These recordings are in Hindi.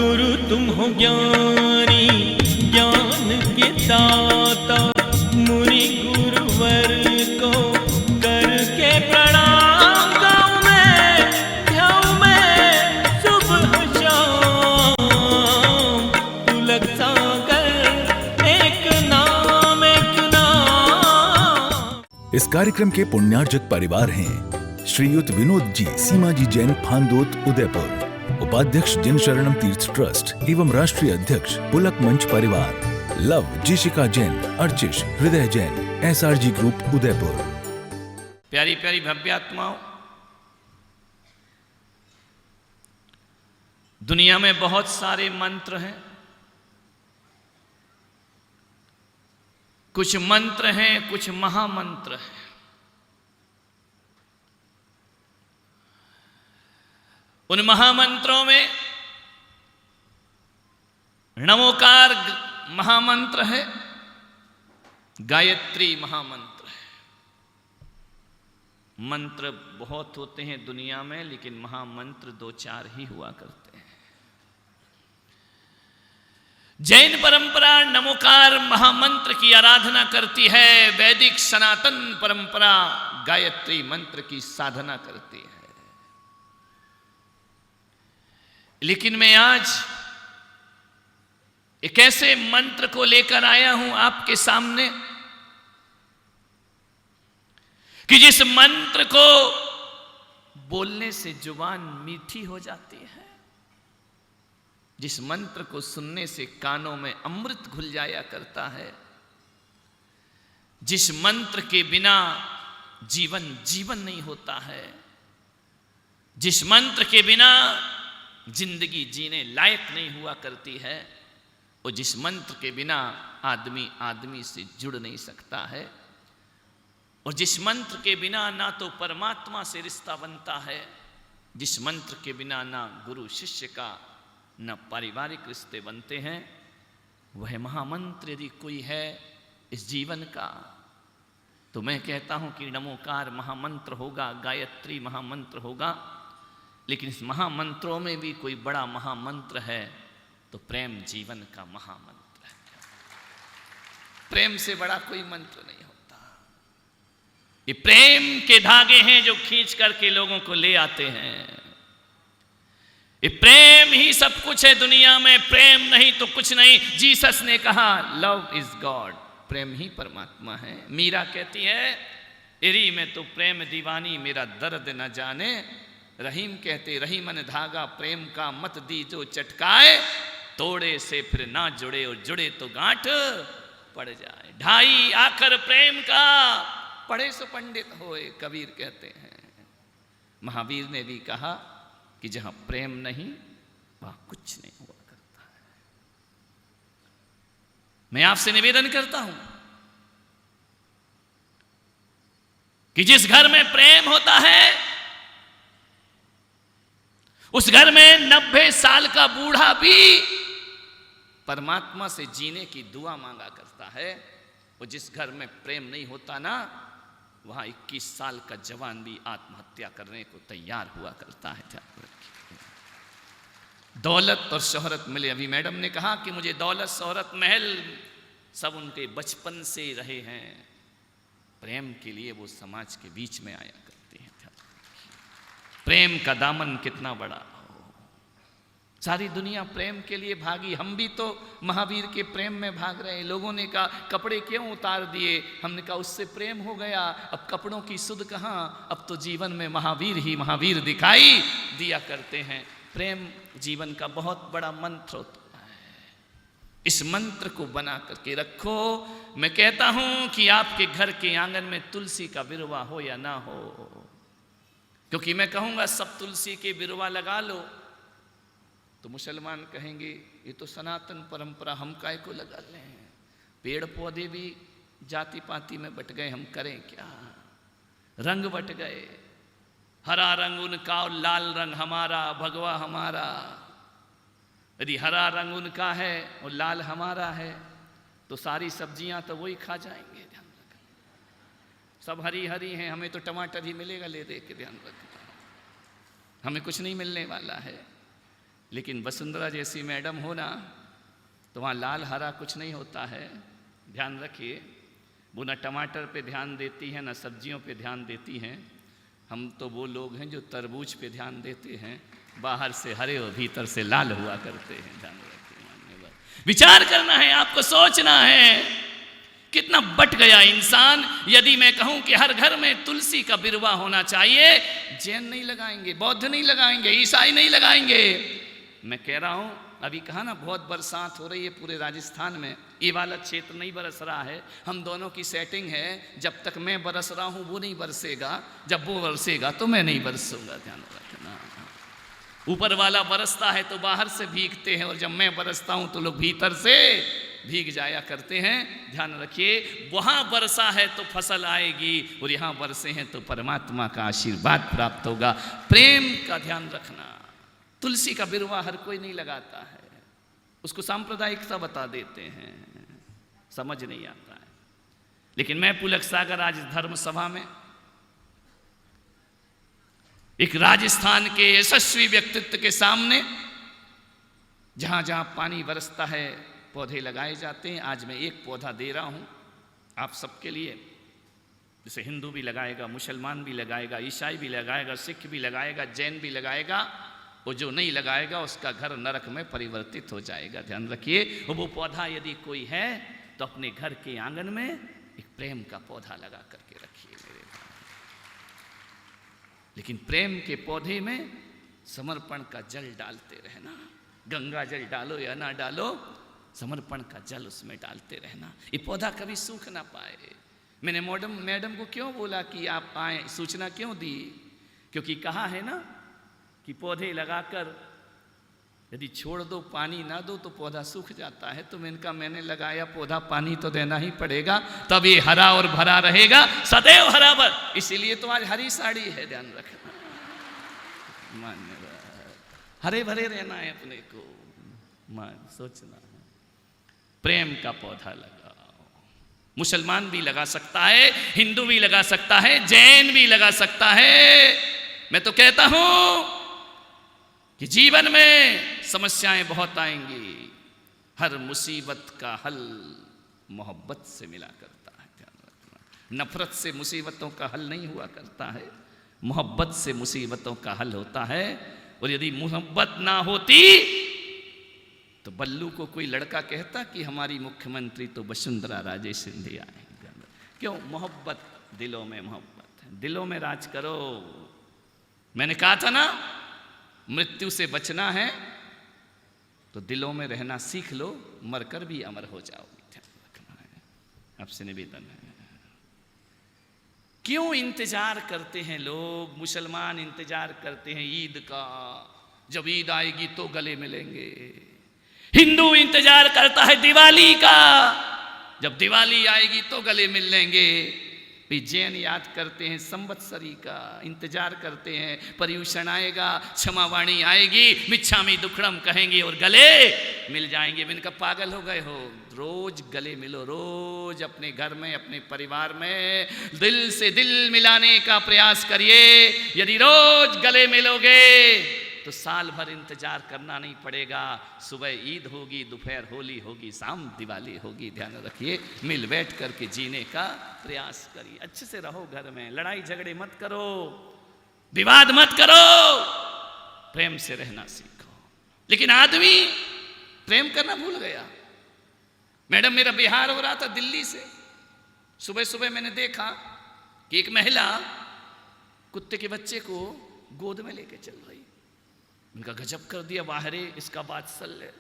गुरु तुम हो ज्ञानी ज्ञान के दाता, मुनि गुरुवर को करके प्रणाम गाऊं मैं सुबह शाम। पुलक सागर एक नाम एक नाम। इस कार्यक्रम के पुण्यार्जक परिवार हैं श्रीयुत विनोद जी सीमा जी जैन फांदोत उदयपुर, उपाध्यक्ष जिन शरणम तीर्थ ट्रस्ट एवं राष्ट्रीय अध्यक्ष पुलक मंच परिवार, लव जिशिका जैन, अर्चिश हृदय जैन, SRG ग्रुप उदयपुर। प्यारी प्यारी भव्यात्माओं, दुनिया में बहुत सारे मंत्र हैं। कुछ मंत्र हैं, कुछ महामंत्र हैं। उन महामंत्रों में नमोकार महामंत्र है, गायत्री महामंत्र है। मंत्र बहुत होते हैं दुनिया में, लेकिन महामंत्र 2-4 ही हुआ करते हैं। जैन परंपरा नमोकार महामंत्र की आराधना करती है। वैदिक सनातन परंपरा गायत्री मंत्र की साधना करती है। लेकिन मैं आज एक ऐसे मंत्र को लेकर आया हूं आपके सामने कि जिस मंत्र को बोलने से जुबान मीठी हो जाती है, जिस मंत्र को सुनने से कानों में अमृत घुल जाया करता है, जिस मंत्र के बिना जीवन नहीं होता है, जिस मंत्र के बिना जिंदगी जीने लायक नहीं हुआ करती है, और जिस मंत्र के बिना आदमी से जुड़ नहीं सकता है, और जिस मंत्र के बिना ना तो परमात्मा से रिश्ता बनता है, जिस मंत्र के बिना ना गुरु शिष्य का न पारिवारिक रिश्ते बनते हैं, वह महामंत्र यदि कोई है इस जीवन का, तो मैं कहता हूं कि नमोकार महामंत्र होगा, गायत्री महामंत्र होगा। लेकिन इस महामंत्रों में भी कोई बड़ा महामंत्र है, तो प्रेम जीवन का महामंत्र है। प्रेम से बड़ा कोई मंत्र नहीं होता। ये प्रेम के धागे हैं जो खींच करके लोगों को ले आते हैं। ये प्रेम ही सब कुछ है दुनिया में। प्रेम नहीं तो कुछ नहीं। जीसस ने कहा लव इज गॉड, प्रेम ही परमात्मा है। मीरा कहती है इरी में तो प्रेम दीवानी मेरा दर्द न जाने। रहीम कहते रही मन धागा प्रेम का मत दी जो चटकाए, तोड़े से फिर ना जुड़े और जुड़े तो गांठ पड़ जाए। ढाई आखर प्रेम का पढ़े सो पंडित होए, कबीर कहते हैं। महावीर ने भी कहा कि जहां प्रेम नहीं वहां कुछ नहीं हुआ करता है। मैं आपसे निवेदन करता हूं कि जिस घर में प्रेम होता है उस घर में 90 साल का बूढ़ा भी परमात्मा से जीने की दुआ मांगा करता है। और जिस घर में प्रेम नहीं होता ना, वहां 21 साल का जवान भी आत्महत्या करने को तैयार हुआ करता है। दौलत और शोहरत मिले। अभी मैडम ने कहा कि मुझे दौलत शोहरत महल सब उनके बचपन से रहे हैं। प्रेम के लिए वो समाज के बीच में आया करते हैं। प्रेम का दामन कितना बड़ा हो। सारी दुनिया प्रेम के लिए भागी। हम भी तो महावीर के प्रेम में भाग रहे हैं। लोगों ने कहा कपड़े क्यों उतार दिए? हमने कहा उससे प्रेम हो गया। अब कपड़ों की सुध कहां, अब तो जीवन में महावीर ही महावीर दिखाई दिया करते हैं। प्रेम जीवन का बहुत बड़ा मंत्र होता है। इस मंत्र को बना करके रखो। मैं कहता हूं कि आपके घर के आंगन में तुलसी का बिरवा हो या ना हो, क्योंकि मैं कहूंगा सब तुलसी के बिरवा लगा लो तो मुसलमान कहेंगे ये तो सनातन परंपरा, हम काय को लगा लें। पेड़ पौधे भी जाति पाति में बट गए, हम करें क्या? रंग बट गए, हरा रंग उनका और लाल रंग हमारा, भगवा हमारा। यदि हरा रंग उनका है और लाल हमारा है तो सारी सब्जियां तो वही खा जाएंगे। ध्यान रखना, सब हरी हरी हैं, हमें तो टमाटर ही मिलेगा ले दे के। ध्यान रखना, हमें कुछ नहीं मिलने वाला है। लेकिन वसुंधरा जैसी मैडम हो ना, तो वहाँ लाल हरा कुछ नहीं होता है। ध्यान रखिए, वो ना टमाटर पे ध्यान देती हैं ना सब्जियों पे ध्यान देती हैं। हम तो वो लोग हैं जो तरबूज पे ध्यान देते हैं, बाहर से हरे और भीतर से लाल हुआ करते हैं। ध्यान रखिए, विचार करना है, आपको सोचना है कितना बट गया इंसान। यदि मैं कहूं कि हर घर में तुलसी का बिरवा होना चाहिए, जैन नहीं लगाएंगे, बौद्ध नहीं लगाएंगे, ईसाई नहीं लगाएंगे। मैं कह रहा हूं, अभी कहा ना बहुत बरसात हो रही है पूरे राजस्थान में, ये वाला क्षेत्र नहीं बरस रहा है। हम दोनों की सेटिंग है, जब तक मैं बरस रहा हूं वो नहीं बरसेगा, जब वो बरसेगा तो मैं नहीं बरसूंगा। ध्यान रखना, ऊपर वाला बरसता है तो बाहर से भीगते हैं, और जब मैं बरसता हूं तो लोग भीतर से भीग जाया करते हैं। ध्यान रखिए, वहां बरसा है तो फसल आएगी, और यहां बरसे हैं तो परमात्मा का आशीर्वाद प्राप्त होगा। प्रेम का ध्यान रखना। तुलसी का बिरवा हर कोई नहीं लगाता है, उसको सांप्रदायिकता बता देते हैं, समझ नहीं आता है। लेकिन मैं पुलक सागर आज धर्म सभा में एक राजस्थान के यशस्वी व्यक्तित्व के सामने, जहां जहां पानी बरसता है पौधे लगाए जाते हैं, आज मैं एक पौधा दे रहा हूं आप सबके लिए। जैसे हिंदू भी लगाएगा, मुसलमान भी लगाएगा, ईसाई भी लगाएगा, सिख भी लगाएगा, जैन भी लगाएगा, वो जो नहीं लगाएगा उसका घर नरक में परिवर्तित हो जाएगा। ध्यान रखिए, वो पौधा यदि कोई है तो अपने घर के आंगन में एक प्रेम का पौधा लगा करके रखिए मेरे भाई। लेकिन प्रेम के पौधे में समर्पण का जल डालते रहना। गंगा जल डालो या ना डालो, समर्पण का जल उसमें डालते रहना। ये पौधा कभी सूख ना पाए। मैंने मैडम को क्यों बोला कि आप आए, सूचना क्यों दी? क्योंकि कहा है ना कि पौधे लगाकर यदि छोड़ दो, पानी ना दो तो पौधा सूख जाता है। तो मैंने लगाया पौधा, पानी तो देना ही पड़ेगा, तब ये हरा और भरा रहेगा, सदैव हरा भर। इसीलिए तो आज हरी साड़ी है। ध्यान रखना, मान्यवर हरे भरे रहना है अपने को, मान सोचना है। प्रेम का पौधा लगाओ। मुसलमान भी लगा सकता है, हिंदू भी लगा सकता है, जैन भी लगा सकता है। मैं तो कहता हूं कि जीवन में समस्याएं बहुत आएंगी, हर मुसीबत का हल मोहब्बत से मिला करता है। ध्यान रखना, नफरत से मुसीबतों का हल नहीं हुआ करता है, मोहब्बत से मुसीबतों का हल होता है। और यदि मोहब्बत ना होती तो बल्लू को कोई लड़का कहता कि हमारी मुख्यमंत्री तो वसुंधरा राजे सिंधिया है। क्यों? मोहब्बत, दिलों में मोहब्बत है, दिलों में राज करो। मैंने कहा था ना, मृत्यु से बचना है तो दिलों में रहना सीख लो, मरकर भी अमर हो जाओगे। ध्यान रखना है, आपसे निवेदन है। क्यों इंतजार करते हैं लोग? मुसलमान इंतजार करते हैं ईद का, जब ईद आएगी तो गले मिलेंगे। हिंदू इंतजार करता है दिवाली का, जब दिवाली आएगी तो गले मिल लेंगे। जैन याद करते हैं संवत्सरी का, इंतजार करते हैं पर्युषण आएगा, क्षमावाणी आएगी, मिच्छामी दुक्कड़म कहेंगे और गले मिल जाएंगे। मैंने कहा पागल हो गए हो? रोज गले मिलो, रोज अपने घर में, अपने परिवार में दिल से दिल मिलाने का प्रयास करिए। यदि रोज गले मिलोगे तो साल भर इंतजार करना नहीं पड़ेगा। सुबह ईद होगी, दोपहर होली होगी, शाम दिवाली होगी। ध्यान रखिए, मिल बैठ करके जीने का प्रयास करिए। अच्छे से रहो घर में, लड़ाई झगड़े मत करो, विवाद मत करो, प्रेम से रहना सीखो। लेकिन आदमी प्रेम करना भूल गया। मैडम, मेरा बिहार हो रहा था दिल्ली से, सुबह सुबह मैंने देखा कि एक महिला कुत्ते के बच्चे को गोद में लेके चल रही। उनका गजब कर दिया, बाहरे इसका वात्सल्य,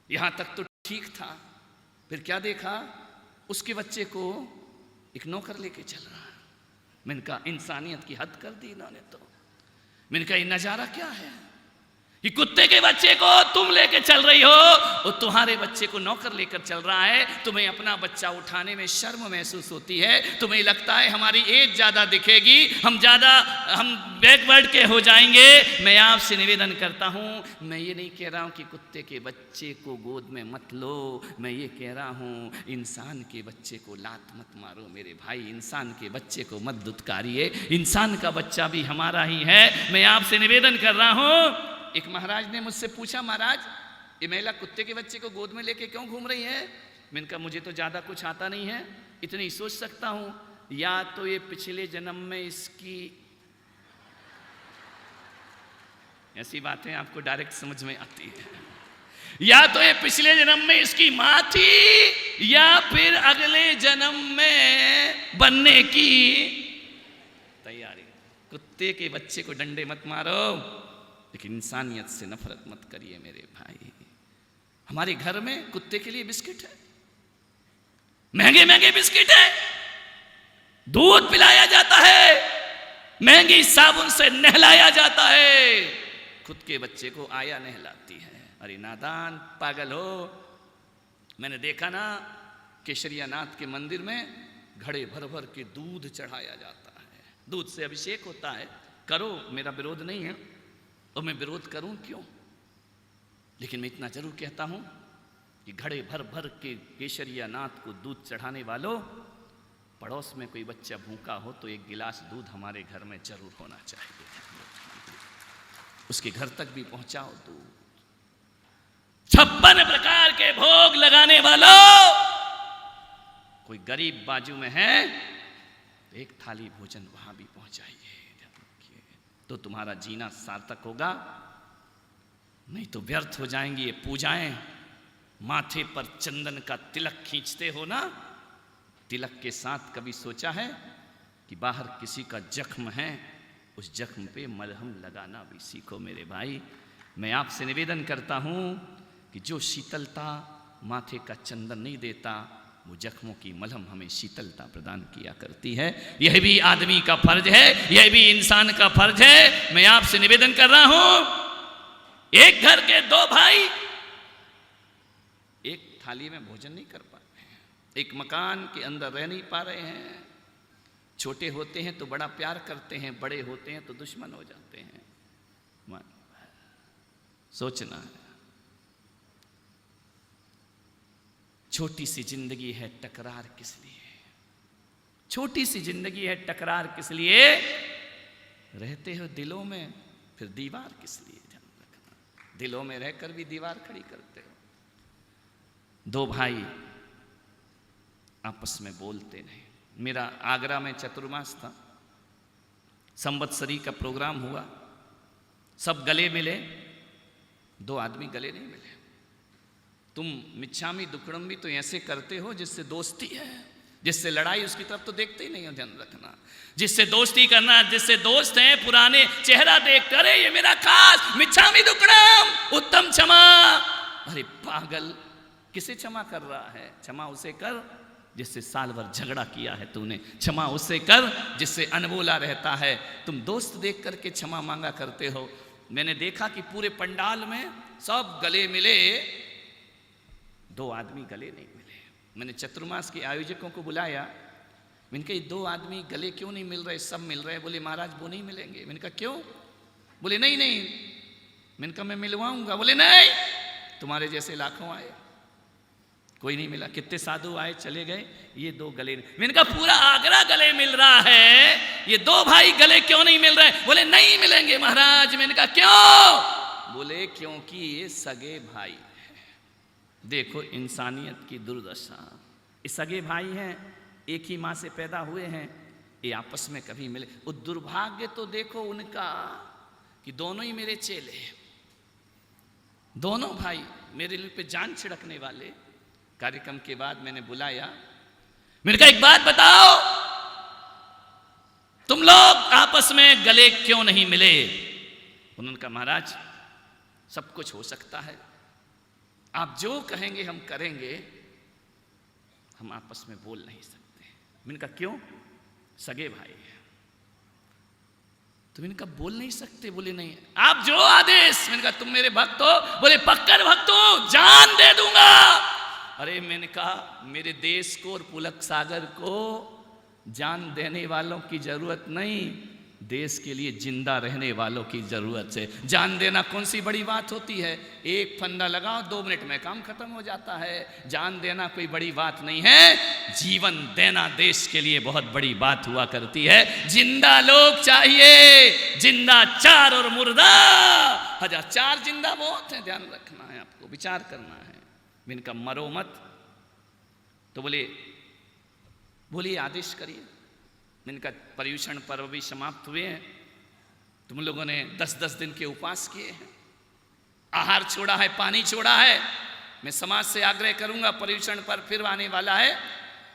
यहां तक तो ठीक था। फिर क्या देखा, उसके बच्चे को एक नौकर लेके चल रहा है। मैंने कहा इंसानियत की हद कर दी इन्होंने तो। मैंने कहा ये नजारा क्या है कि कुत्ते के बच्चे को तुम लेके चल रही हो और तुम्हारे बच्चे को नौकर लेकर चल रहा है। तुम्हें अपना बच्चा उठाने में शर्म महसूस होती है, तुम्हें लगता है हमारी एज ज्यादा दिखेगी, हम बैकवर्ड के हो जाएंगे। मैं आपसे निवेदन करता हूं, मैं ये नहीं कह रहा हूं कि कुत्ते के बच्चे को गोद में मत लो, मैं ये कह रहा हूं इंसान के बच्चे को लात मत मारो मेरे भाई, इंसान के बच्चे को मत दुत्कारिए, इंसान का बच्चा भी हमारा ही है। मैं आपसे निवेदन कर रहा हूं, एक महाराज ने मुझसे पूछा, महाराज ये महिला कुत्ते के बच्चे को गोद में लेके क्यों घूम रही है? मैंने कहा मुझे तो ज़्यादा कुछ आता नहीं है, इतनी सोच सकता हूँ, या तो ये पिछले जन्म में इसकी, ऐसी बातें आपको डायरेक्ट समझ में आती है, या तो ये पिछले जन्म में इसकी माँ थी, या फिर अगले जन्म में बनने की तैयारी। कुत्ते के बच्चे को डंडे मत मारो, लेकिन इंसानियत से नफरत मत करिए मेरे भाई। हमारे घर में कुत्ते के लिए बिस्किट है, महंगे महंगे बिस्किट है, दूध पिलाया जाता है, महंगी साबुन से नहलाया जाता है, खुद के बच्चे को आया नहलाती है। अरे नादान पागल हो। मैंने देखा ना केशरिया नाथ के मंदिर में घड़े भर भर के दूध चढ़ाया जाता है, दूध से अभिषेक होता है। करो, मेरा विरोध नहीं है, और मैं विरोध करूं क्यों, लेकिन मैं इतना जरूर कहता हूं कि घड़े भर भर के केशरिया नाथ को दूध चढ़ाने वालों, पड़ोस में कोई बच्चा भूखा हो तो एक गिलास दूध हमारे घर में जरूर होना चाहिए, उसके घर तक भी पहुंचाओ दूध। 56 प्रकार के भोग लगाने वालों, कोई गरीब बाजू में है तो एक थाली भोजन वहां भी पहुंचाइए, तो तुम्हारा जीना सार्थक होगा। नहीं तो व्यर्थ हो जाएंगी ये पूजाएं। माथे पर चंदन का तिलक खींचते हो ना, तिलक के साथ कभी सोचा है कि बाहर किसी का जख्म है, उस जख्म पे मलहम लगाना भी सीखो मेरे भाई। मैं आपसे निवेदन करता हूं कि जो शीतलता माथे का चंदन नहीं देता, वो जख्मों की मलहम हमें शीतलता प्रदान किया करती है। यह भी आदमी का फर्ज है, यह भी इंसान का फर्ज है। मैं आपसे निवेदन कर रहा हूं, एक घर के 2 भाई एक थाली में भोजन नहीं कर पा रहे हैं, एक मकान के अंदर रह नहीं पा रहे हैं। छोटे होते हैं तो बड़ा प्यार करते हैं, बड़े होते हैं तो दुश्मन हो जाते हैं। सोचना है, छोटी सी जिंदगी है, टकरार किस लिए? छोटी सी जिंदगी है, टकरार किस लिए? रहते हो दिलों में, फिर दीवार किस लिए? ध्यान रखना, दिलों में रहकर भी दीवार खड़ी करते हो। 2 भाई आपस में बोलते नहीं। मेरा आगरा में चतुर्मास था, संवत्सरी का प्रोग्राम हुआ, सब गले मिले, 2 आदमी गले नहीं मिले। तुम मिच्छामी दुक्कड़म तो ऐसे करते हो जिससे दोस्ती है, जिससे लड़ाई, उसकी तरफ तो देखते ही नहीं हो। ध्यान रखना, जिससे दोस्ती करना, जिससे दोस्त हैं, पुराने चेहरा देख कर ये मेरा खास मिच्छामी दुक्कड़म, उत्तम क्षमा। अरे पागल, किसे क्षमा कर रहा है? क्षमा उसे कर जिससे साल भर झगड़ा किया है तूने, क्षमा उसे कर जिससे अनबोला रहता है। तुम दोस्त देख करके क्षमा मांगा करते हो। मैंने देखा कि पूरे पंडाल में सब गले मिले, 2 आदमी गले नहीं मिले। मैंने चतुर्मास के आयोजकों को बुलाया, मैंने कहा 2 आदमी गले क्यों नहीं मिल रहे? सब मिल रहे। बोले महाराज वो नहीं मिलेंगे। मैंने कहा क्यों? बोले नहीं नहीं। मैंने कहा मैं मिलवाऊंगा। बोले नहीं, तुम्हारे जैसे लाखों आए, कोई नहीं मिला। कितने साधु आए, चले गए, ये 2 गले नहीं। मैंने कहा पूरा आगरा गले मिल रहा है, ये 2 भाई गले क्यों नहीं मिल रहे? बोले नहीं मिलेंगे महाराज। मैंने कहा क्यों? बोले क्योंकि ये सगे भाई। देखो इंसानियत की दुर्दशा। ये सगे भाई हैं, एक ही माँ से पैदा हुए हैं, ये आपस में कभी मिले। वो दुर्भाग्य तो देखो उनका कि दोनों ही मेरे चेले, दोनों भाई मेरे लिए पे जान छिड़कने वाले। कार्यक्रम के बाद मैंने बुलाया, मैंने कहा एक बात बताओ, तुम लोग आपस में गले क्यों नहीं मिले? उन्होंने कहा महाराज सब कुछ हो सकता है, आप जो कहेंगे हम करेंगे, हम आपस में बोल नहीं सकते। मैंने कहा क्यों? सगे भाई हैं। तो मैंने कहा बोल नहीं सकते? बोले नहीं, आप जो आदेश। मैंने कहा तुम मेरे भक्त हो? बोले पक्का भक्त हो, जान दे दूंगा। अरे मैंने कहा मेरे देश को और पुलक सागर को जान देने वालों की जरूरत नहीं, देश के लिए जिंदा रहने वालों की जरूरत है। जान देना कौन सी बड़ी बात होती है? एक फंदा लगाओ, 2 मिनट में काम खत्म हो जाता है। जान देना कोई बड़ी बात नहीं है, जीवन देना देश के लिए बहुत बड़ी बात हुआ करती है। जिंदा लोग चाहिए, जिंदा 4 और मुर्दा हजार, 4 जिंदा बहुत है, ध्यान रखना है आपको, विचार करना है। इनका मरो मत। तो बोलिए आदेश करिए। इनका पर्युषण पर्व भी समाप्त हुए हैं। तुम लोगों ने 10-10 दिन के उपवास किए हैं, आहार छोड़ा है, पानी छोड़ा है। मैं समाज से आग्रह करूंगा, पर्युषण पर्व फिर आने वाला है।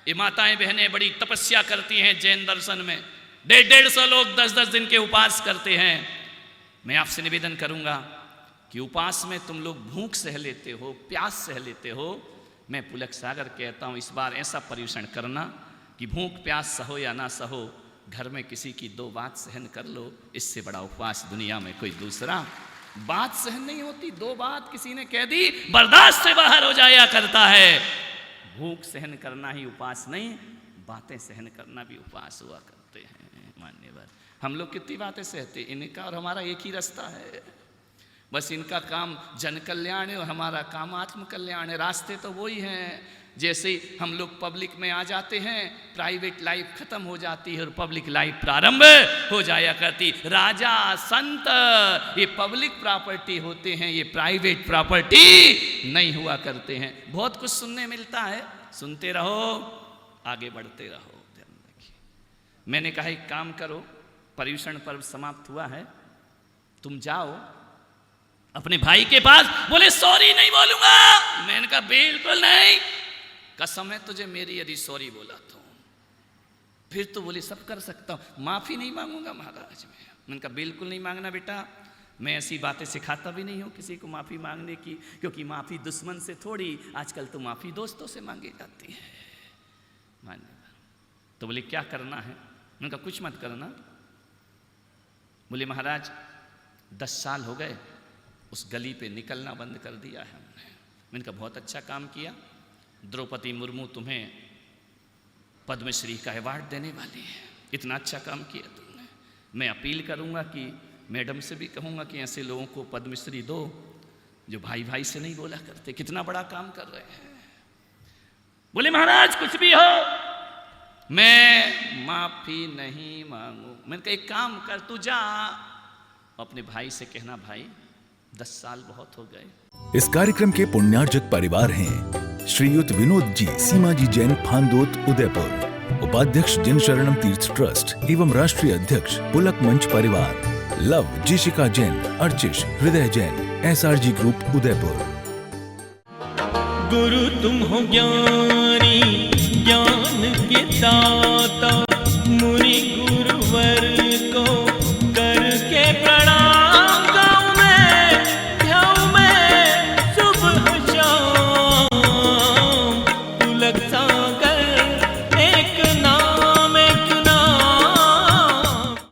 ये माताएं बहनें बड़ी तपस्या करती हैं जैन दर्शन में, 150 लोग 10-10 दिन के उपवास करते हैं। मैं आपसे निवेदन करूंगा कि उपवास में तुम लोग भूख सह लेते हो, प्यास सह लेते हो। मैं पुलक सागर कहता हूं, इस बार ऐसा पर्युषण करना कि भूख प्यास सहो या ना सहो, घर में किसी की 2 बात सहन कर लो। इससे बड़ा उपवास दुनिया में कोई दूसरा बात सहन नहीं होती। 2 बात किसी ने कह दी, बर्दाश्त से बाहर हो जाया करता है। भूख सहन करना ही उपवास नहीं, बातें सहन करना भी उपवास हुआ करते हैं। मान्यवर, हम लोग कितनी बातें सहते, इनका और हमारा एक ही रास्ता है। बस इनका काम जन कल्याण है और हमारा काम आत्म कल्याण है। रास्ते तो वही हैं। जैसे हम लोग पब्लिक में आ जाते हैं, प्राइवेट लाइफ खत्म हो जाती है और पब्लिक लाइफ प्रारंभ हो जाया करती। राजा संत ये पब्लिक प्रॉपर्टी होते हैं, ये प्राइवेट प्रॉपर्टी नहीं हुआ करते हैं। बहुत कुछ सुनने मिलता है, सुनते रहो, आगे बढ़ते रहो। ध्यान रखिए, मैंने कहा एक काम करो, पर्युषण पर्व समाप्त हुआ है, तुम जाओ अपने भाई के पास। बोले सॉरी नहीं बोलूंगा। मैंने कहा बिल्कुल नहीं, कसम है तुझे मेरी, यदि सॉरी बोला तो फिर तो बोले सब कर सकता हूं, माफी नहीं मांगूंगा महाराज। मैंने कहा बिल्कुल नहीं मांगना बेटा, मैं ऐसी बातें सिखाता भी नहीं हूं किसी को माफी मांगने की, क्योंकि माफी दुश्मन से थोड़ी, आजकल तो माफी दोस्तों से मांगी जाती है। मान्य। तो बोले क्या करना है? मैंने कहा कुछ मत करना। बोले महाराज 10 साल हो गए, उस गली पे निकलना बंद कर दिया है हमने। मैंने कहा बहुत अच्छा काम किया, द्रौपदी मुर्मू तुम्हें पद्मश्री का अवार्ड देने वाली है, इतना अच्छा काम किया तुमने। मैं अपील करूंगा कि मैडम से भी कहूंगा कि ऐसे लोगों को पद्मश्री दो जो भाई भाई से नहीं बोला करते, कितना बड़ा काम कर रहे हैं। बोले महाराज कुछ भी हो, मैं माफी नहीं मांगू। मैंने कहा एक काम कर, तू जा अपने भाई से कहना भाई 10 साल बहुत हो गए। इस कार्यक्रम के पुण्यार्जक परिवार हैं श्रीयुत विनोद जी सीमाजी जैन फांदोत उदयपुर, उपाध्यक्ष जिन शरणम तीर्थ ट्रस्ट एवं राष्ट्रीय अध्यक्ष पुलक मंच परिवार, लव जिशिका जैन, अर्चिश हृदय जैन, SRG ग्रुप उदयपुर। गुरु तुम हो ज्ञानी, ज्ञान के दाता, मुनि गुरुवर को करके प्रणाम गाऊं मैं सुबह शाम। पुलक सागर